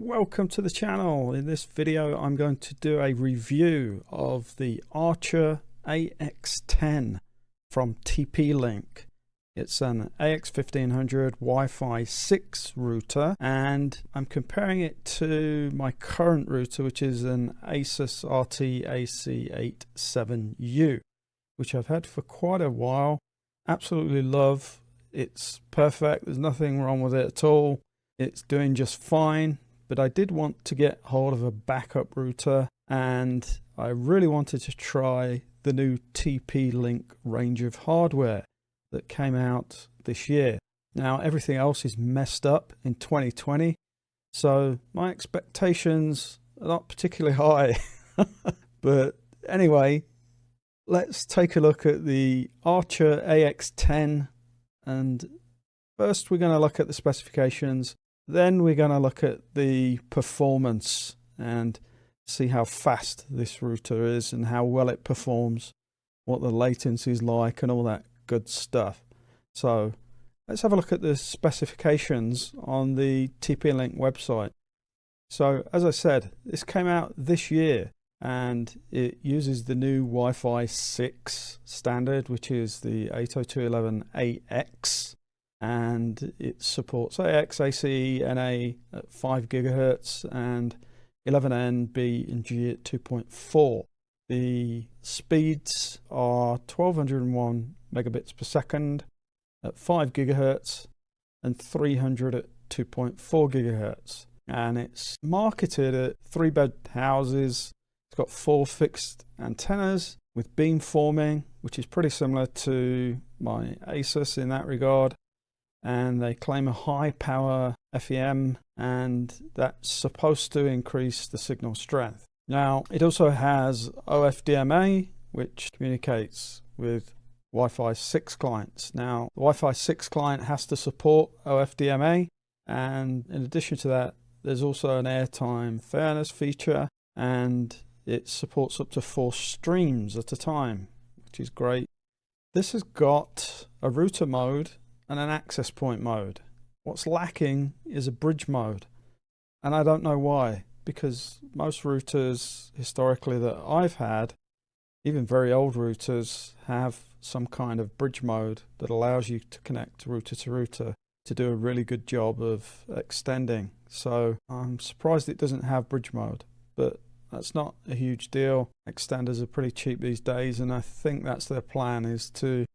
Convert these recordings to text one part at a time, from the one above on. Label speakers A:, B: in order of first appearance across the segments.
A: Welcome to the channel. In this video I'm going to do a review of the Archer AX10 from TP-Link. It's an AX1500 Wi-Fi 6 router, and I'm comparing it to my current router, which is an Asus RT AC87U, which I've had for quite a while. Absolutely love. It's perfect. There's nothing wrong with it at all. It's doing just fine. But I did want to get hold of a backup router, and I really wanted to try the new TP-Link range of hardware that came out this year. Now everything else is messed up in 2020, so my expectations are not particularly high. But anyway, let's take a look at the Archer AX10, and first we're going to look at the specifications. Then we're going to look at the performance and see how fast this router is and how well it performs, what the latency is like and all that good stuff. So let's have a look at the specifications on the TP-Link website. So as I said, this came out this year and it uses the new Wi-Fi 6 standard, which is the 802.11ax. And it supports AX, AC, NA at 5 GHz and 11N, B and G at 2.4. The speeds are 1201 megabits per second at 5 GHz and 300 at 2.4 GHz. And it's marketed at 3-bed houses. It's got 4 fixed antennas with beam forming, which is pretty similar to my Asus in that regard. And they claim a high power FEM, and that's supposed to increase the signal strength. Now it also has OFDMA, which communicates with Wi-Fi 6 clients. Now the Wi-Fi 6 client has to support OFDMA, and in addition to that there's also an airtime fairness feature, and it supports up to 4 streams at a time, which is great. This has got a router mode and an access point mode. What's lacking is a bridge mode, and I don't know why, because most routers historically that I've had, even very old routers, have some kind of bridge mode that allows you to connect router to router to do a really good job of extending. So I'm surprised it doesn't have bridge mode, but that's not a huge deal. Extenders are pretty cheap these days, and I think that's their plan, is to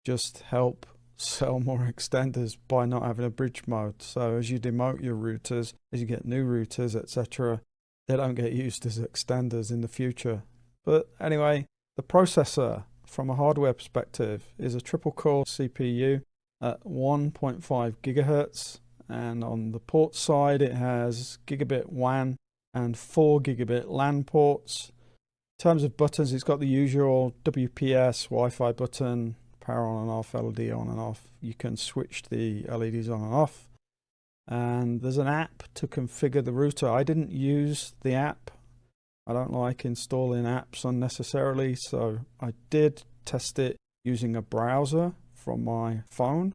A: just help sell more extenders by not having a bridge mode. So as you demote your routers, as you get new routers, etc., they don't get used as extenders in the future. But anyway, the processor from a hardware perspective is a triple core CPU at 1.5 gigahertz, and on the port side it has gigabit WAN and 4 gigabit LAN ports. In terms of buttons, it's got the usual WPS Wi-Fi button, power on and off, LED on and off. You can switch the LEDs on and off, and there's an app to configure the router. I didn't use the app. I don't like installing apps unnecessarily, so I did test it using a browser from my phone,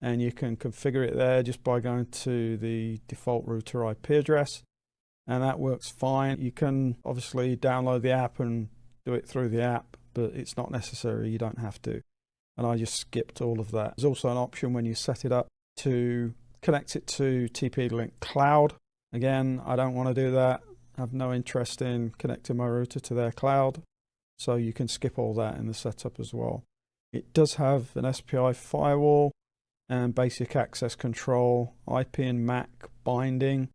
A: and you can configure it there just by going to the default router IP address, and that works fine. You can obviously download the app and do it through the app, but it's not necessary. You don't have to. And I just skipped all of that. There's also an option when you set it up to connect it to TP-Link Cloud. Again, I don't want to do that. I have no interest in connecting my router to their cloud. So you can skip all that in the setup as well. It does have an SPI firewall and basic access control, IP and MAC binding.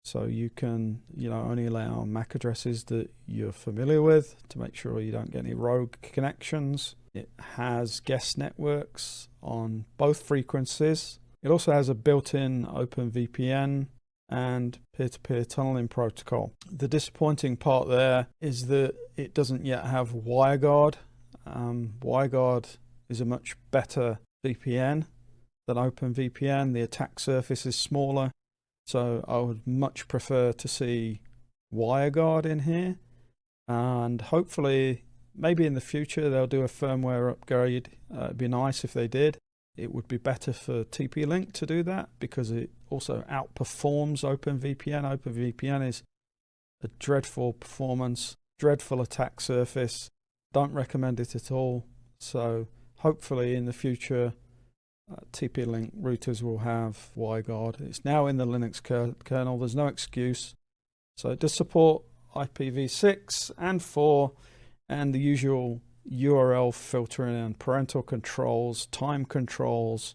A: So you can, only allow MAC addresses that you're familiar with to make sure you don't get any rogue connections. It has guest networks on both frequencies. It also has a built-in OpenVPN and peer-to-peer tunneling protocol. The disappointing part there is that it doesn't yet have WireGuard. WireGuard is a much better VPN than OpenVPN. The attack surface is smaller, so I would much prefer to see WireGuard in here, and hopefully maybe in the future they'll do a firmware upgrade. It'd be nice if they did. it would be better for TP-Link to do that because it also outperforms OpenVPN. OpenVPN is a dreadful performance, dreadful attack surface. Don't recommend it at all. So hopefully in the future, TP-Link routers will have WiGuard. It's now in the Linux kernel. There's no excuse. So it does support IPv6 and 4 and the usual URL filtering and parental controls, time controls,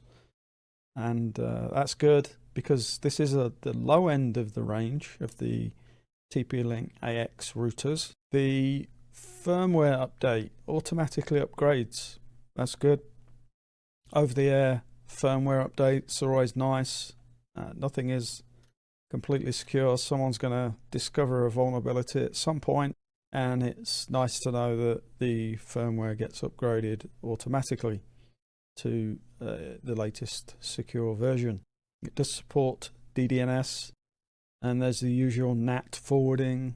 A: and that's good because this is the low end of the range of the TP-Link AX routers. The firmware update automatically upgrades. That's good. Over-the-air firmware updates are always nice. Nothing is completely secure. Someone's going to discover a vulnerability at some point, and it's nice to know that the firmware gets upgraded automatically to the latest secure version. It does support DDNS, and there's the usual NAT forwarding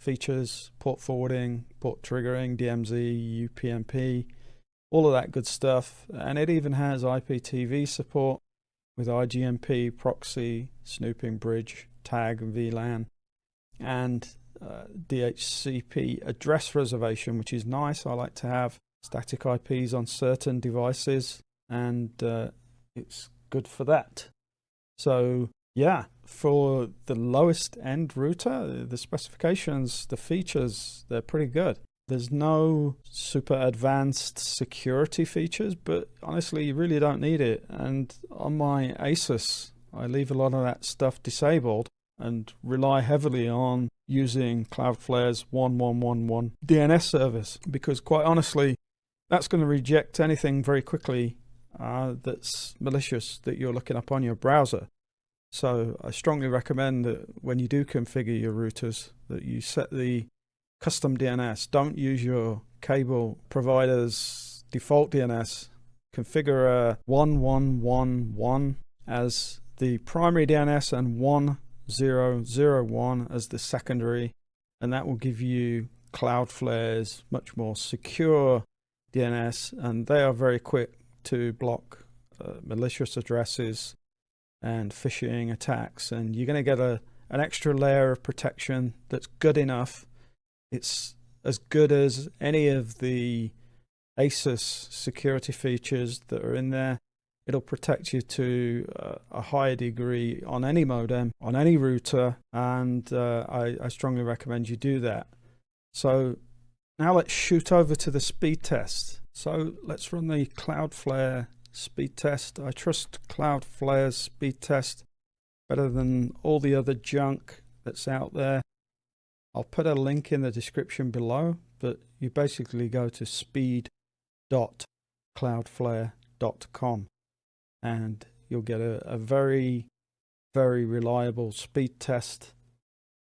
A: features, port forwarding, port triggering, DMZ, UPnP, all of that good stuff. And it even has IPTV support with IGMP, proxy, snooping bridge, tag, and VLAN, and DHCP address reservation, which is nice. I like to have static IPs on certain devices, and it's good for that. So yeah, for the lowest end router, the specifications, the features, they're pretty good. There's no super advanced security features, but honestly, you really don't need it. And on my Asus, I leave a lot of that stuff disabled and rely heavily on using Cloudflare's 1111 DNS service, because quite honestly, that's going to reject anything very quickly that's malicious that you're looking up on your browser. So I strongly recommend that when you do configure your routers, that you set the custom DNS. Don't use your cable provider's default DNS. Configure a 1111 as the primary DNS and 1001 as the secondary, and that will give you Cloudflare's much more secure DNS, and they are very quick to block malicious addresses and phishing attacks, and you're going to get an extra layer of protection that's good enough. It's as good as any of the Asus security features that are in there. It'll protect you to a higher degree on any modem, on any router, and I strongly recommend you do that. So now let's shoot over to the speed test. So let's run the Cloudflare speed test. I trust Cloudflare's speed test better than all the other junk that's out there. I'll put a link in the description below, but you basically go to speed.cloudflare.com and you'll get a very, very reliable speed test,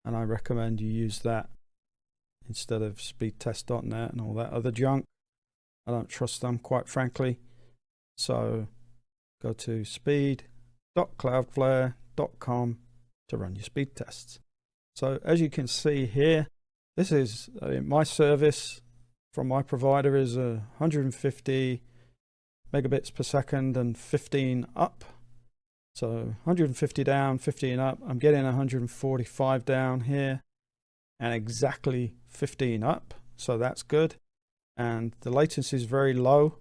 A: and I recommend you use that instead of speedtest.net and all that other junk. I don't trust them, quite frankly. So go to speed.cloudflare.com to run your speed tests. So as you can see here, this is my service from my provider is 150 megabits per second and 15 up. So 150 down, 15 up. I'm getting 145 down here and exactly 15 up. So that's good. And the latency is very low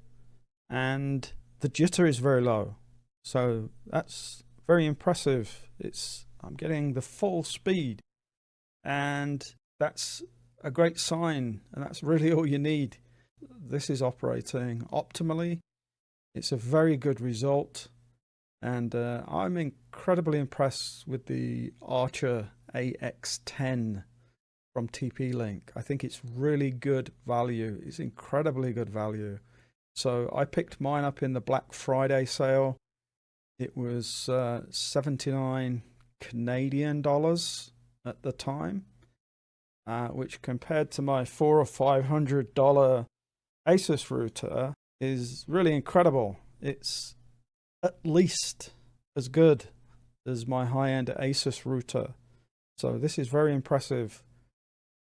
A: and the jitter is very low. So that's very impressive. I'm getting the full speed, and that's a great sign, and that's really all you need. This is operating optimally. It's a very good result, and I'm incredibly impressed with the Archer AX10 from TP-Link. I think it's really good value. It's incredibly good value. So I picked mine up in the Black Friday sale. It was 79 Canadian dollars at the time, which compared to my $400 or $500 Asus router is really incredible. It's at least as good as my high-end Asus router. So this is very impressive.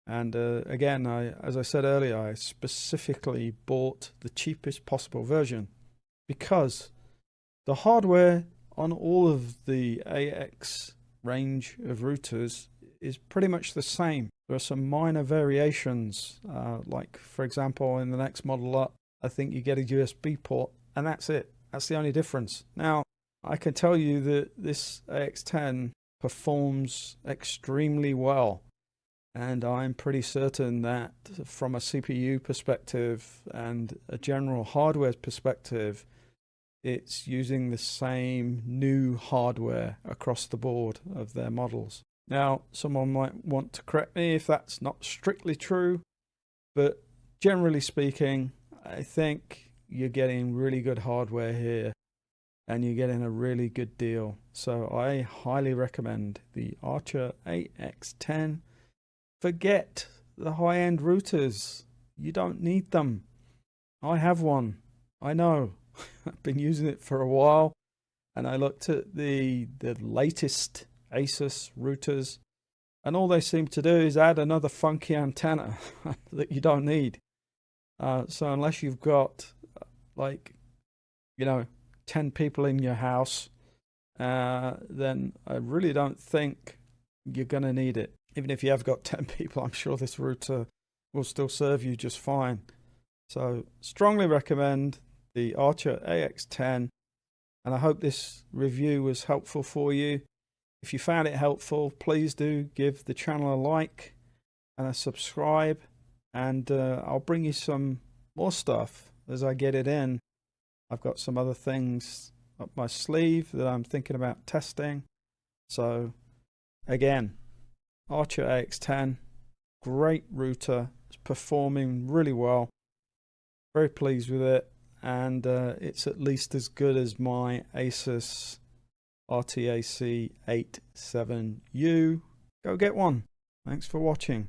A: And again, as I said earlier, I specifically bought the cheapest possible version because The hardware on all of the AX range of routers is pretty much the same. There are some minor variations, like for example in the next model up, I think you get a USB port, and that's it. That's the only difference. Now, I can tell you that this AX10 performs extremely well, and I'm pretty certain that from a CPU perspective and a general hardware perspective, it's using the same new hardware across the board of their models. Now, someone might want to correct me if that's not strictly true, but generally speaking, I think you're getting really good hardware here and you're getting a really good deal. So I highly recommend the Archer AX10. Forget the high-end routers. You don't need them. I have one. I know. I've been using it for a while, and I looked at the latest Asus routers, and all they seem to do is add another funky antenna that you don't need. So unless you've got like 10 people in your house, then I really don't think you're going to need it. Even if you have got 10 people, I'm sure this router will still serve you just fine. So strongly recommend the Archer AX10, and I hope this review was helpful for you. If you found it helpful, please do give the channel a like and a subscribe, and I'll bring you some more stuff as I get it in. I've got some other things up my sleeve that I'm thinking about testing. So again, Archer AX10, great router. It's performing really well. Very pleased with it, and it's at least as good as my Asus RTAC 87U. Go get one. Thanks for watching.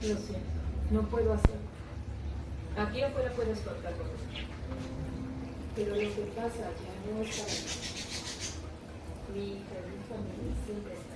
B: Lo siento, no puedo hacerlo. Aquí afuera puedes cortar con él. Pero lo que pasa ya no está bien. Mi hija y mi familia siempre están.